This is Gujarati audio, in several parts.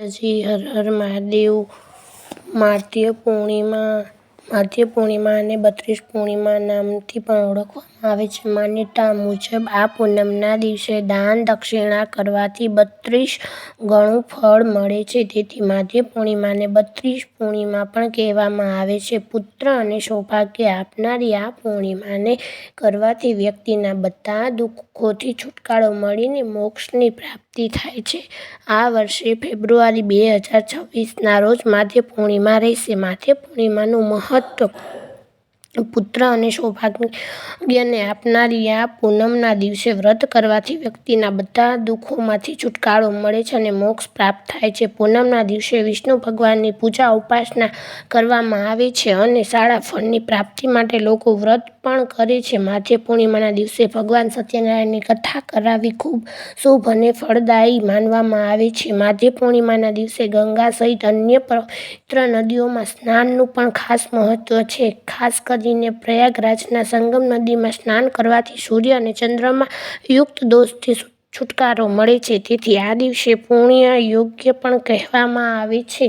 જી હર હર મહાદેવ. માધ્ય પૂર્ણિમા અને 32 પૂર્ણિમા નામથી પણ ઓળખવામાં આવે છે. માન્યતા મુજબ આ પૂનમના દિવસે દાન દક્ષિણા કરવાથી 32 ગણું ફળ મળે છે. તેથી માધ્ય પૂર્ણિમાને 32 પૂર્ણિમા પણ કહેવામાં આવે છે. પુત્ર અને સૌભાગ્ય આપનારી આ પૂર્ણિમાને કરવાથી વ્યક્તિના બધા દુઃખોથી છુટકારો મળીને મોક્ષની પ્રાપ્તિ થાય છે. આ વર્ષે ફેબ્રુઆરી 2026ના રોજ માધ્ય પૂર્ણિમા રહેશે. માધ્ય પૂર્ણિમાનું મહત્વ: પુત્ર અને સૌભાગ્યને આપનારી આ પૂનમના દિવસે વ્રત કરવાથી વ્યક્તિના બધા દુઃખોમાંથી છુટકારો મળે છે અને મોક્ષ પ્રાપ્ત થાય છે. પૂનમના દિવસે વિષ્ણુ ભગવાનની પૂજા ઉપાસના કરવામાં આવે છે અને સારા ફળની પ્રાપ્તિ માટે લોકો વ્રત પણ કરે છે. માધ્ય પૂર્ણિમાના દિવસે ભગવાન સત્યનારાયણની કથા કરાવવી ખૂબ શુભ અને ફળદાયી માનવામાં આવે છે. માધ્ય પૂર્ણિમાના દિવસે ગંગા સહિત અન્ય પવિત્ર નદીઓમાં સ્નાનનું પણ ખાસ મહત્વ છે. ખાસ કરીને પ્રયાગરાજના સંગમ નદીમાં સ્નાન કરવાથી સૂર્ય અને ચંદ્રમા યુક્ત દોષથી છુટકારો મળે છે. તેથી આ દિવસને પુણ્ય યોગ્ય પણ કહેવામાં આવે છે.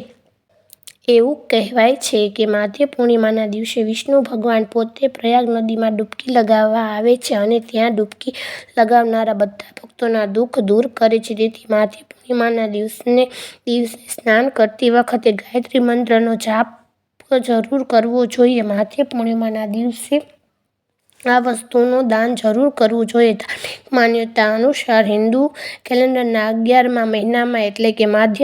એવું કહેવાય છે કે માધ્ય પૂર્ણિમાના દિવસે વિષ્ણુ ભગવાન પોતે પ્રયાગ નદીમાં ડૂબકી લગાવવા આવે છે અને ત્યાં ડૂબકી લગાવનારા બધા ભક્તોના દુઃખ દૂર કરે છે. તેથી માધ્ય પૂર્ણિમાના દિવસે સ્નાન કરતી વખતે ગાયત્રી મંત્રનો જાપ જરૂર કરવો જોઈએ. માધ્ય પૂર્ણિમાના દિવસે આ વસ્તુનું દાન જરૂર કરવું જોઈએ. ધાર્મિક માન્યતા અનુસાર હિન્દુ કેલેન્ડરના 11મા મહિનામાં એટલે કે માઘ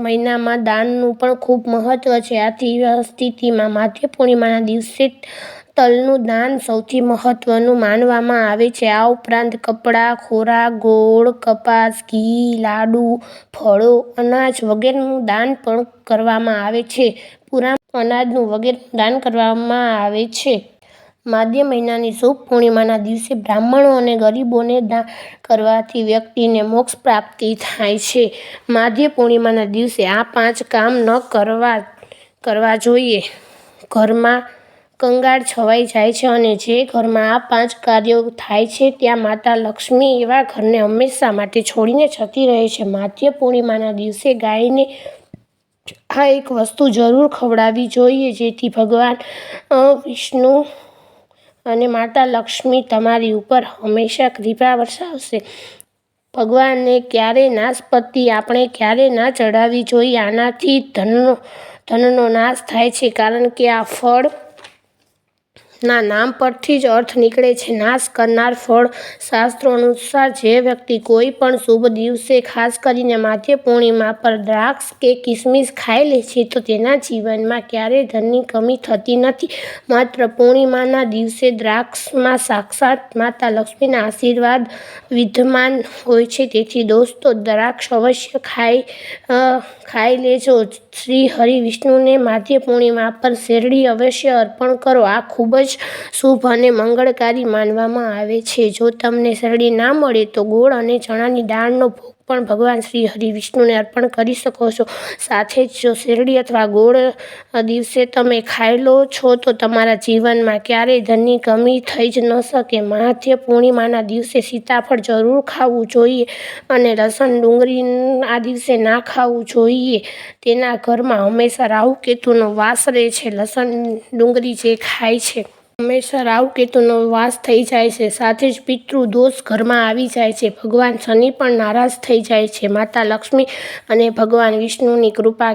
મહિનામાં દાનનું પણ ખૂબ મહત્વ છે. આથી સ્થિતિમાં માધ્ય પૂર્ણિમાના દિવસે તલનું દાન સૌથી મહત્વનું માનવામાં આવે છે. આ ઉપરાંત કપડાં, ખોરાક, ગોળ, કપાસ, ઘી, લાડુ, ફળો, અનાજ વગેરેનું દાન પણ કરવામાં આવે છે. પૂરામાં અનાજનું વગેરેનું દાન કરવામાં આવે છે. માઘ મહિનાની શુભ પૂર્ણિમાના દિવસે બ્રાહ્મણો અને ગરીબોને દાન કરવાથી વ્યક્તિને મોક્ષ પ્રાપ્તિ થાય છે. માધ્ય પૂર્ણિમાના દિવસે આ 5 કામ ન કરવા જોઈએ. ઘરમાં કંગાળ છવાઈ જાય છે અને જે ઘરમાં આ 5 કાર્યો થાય છે ત્યાં માતા લક્ષ્મી એવા ઘરને હંમેશા માટે છોડીને જતી રહે છે. માધ્ય પૂર્ણિમાના દિવસે ગાયને આ એક વસ્તુ જરૂર ખવડાવવી જોઈએ જેથી ભગવાન વિષ્ણુ અને માતા લક્ષ્મી તમારી ઉપર હંમેશા કૃપા વરસાવશે. ભગવાનને ક્યારેય નાશપતી આપણે ક્યારેય ના ચડાવવી જોઈએ. આનાથી ધનનો નાશ થાય છે કારણ કે આ ફળ ના નામ પરથી જ અર્થ નીકળે છે નાશ કરનાર ફળ. શાસ્ત્રો અનુસાર જે વ્યક્તિ કોઈ પણ શુભ દિવસે ખાસ કરીને માધ્ય પૂર્ણિમા પર દ્રાક્ષ કે કિસમિસ ખાઈ લે છે તો તેના જીવનમાં ક્યારેય ધનની કમી થતી નથી. માત્ર પૂર્ણિમાના દિવસે દ્રાક્ષમાં સાક્ષાત માતા લક્ષ્મીના આશીર્વાદ વિદ્યમાન હોય છે. તેથી દોસ્તો દ્રાક્ષ અવશ્ય ખાઈ લેજો. શ્રી હરિ વિષ્ણુને માધ્ય પૂર્ણિમા પર શેરડી અવશ્ય અર્પણ કરો. આ ખૂબ જ શુભ અને મંગળકારી માનવામાં આવે છે. જો તમને શેરડી ના મળે તો ગોળ અને ચણાની દાળનો ભોગ પણ ભગવાન શ્રી હરિ વિષ્ણુને અર્પણ કરી શકો છો. સાથે જ જો શેરડી અથવા ગોળ દિવસે તમે ખાઈ લો છો તો તમારા જીવનમાં ક્યારેય ધનની કમી થઈ જ ન શકે. માધ્ય પૂર્ણિમાના દિવસે સીતાફળ જરૂર ખાવું જોઈએ અને લસણ ડુંગળી આ દિવસે ના ખાવું જોઈએ. તેના ઘરમાં હંમેશા રાહુ કેતુનો વાસ રહે છે. લસણ ડુંગળી જે ખાય છે હંમેશા રાહુ કેતુનો વાસ થઈ જાય છે. સાથે જ પિતૃ દોષ ઘરમાં આવી જાય છે. ભગવાન શનિ પણ નારાજ થઈ જાય છે. માતા લક્ષ્મી અને ભગવાન વિષ્ણુની કૃપા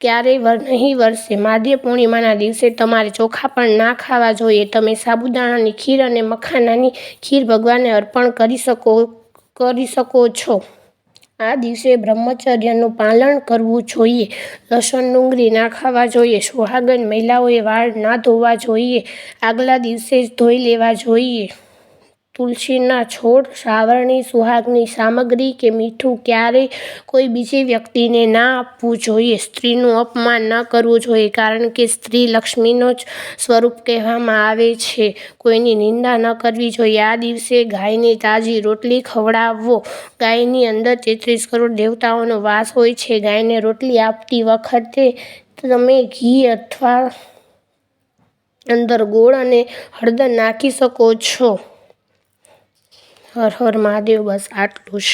ક્યારેય નહીં વરસે. માધ્ય પૂર્ણિમાના દિવસે તમારે ચોખા પણ ના ખાવા જોઈએ. તમે સાબુદાણાની ખીર અને મખાનાની ખીર ભગવાનને અર્પણ કરી શકો છો. આ દિવસે બ્રહ્મચર્યનું પાલન કરવું જોઈએ. લસણ ડુંગળી ના ખાવા જોઈએ. સુહાગન મહિલાઓએ વાળ ના ધોવા જોઈએ. આગલા દિવસે જ ધોઈ લેવા જોઈએ. તુલસીના છોડ, સાવરણી, સુહાગની સામગ્રી કે મીઠું ક્યારેય કોઈ બીજી વ્યક્તિને ના આપવું જોઈએ. સ્ત્રીનું અપમાન ન કરવું જોઈએ કારણ કે સ્ત્રી લક્ષ્મીનો જ સ્વરૂપ કહેવામાં આવે છે. કોઈની નિંદા ન કરવી જોઈએ. આ દિવસે ગાયને તાજી રોટલી ખવડાવો. ગાયની અંદર 33 કરોડ દેવતાઓનો વાસ હોય છે. ગાયને રોટલી આપતી વખતે તમે ઘી અથવા અંદર ગોળ અને હળદર નાખી શકો છો. હર હર મહાદેવ. બસ આટલું જ.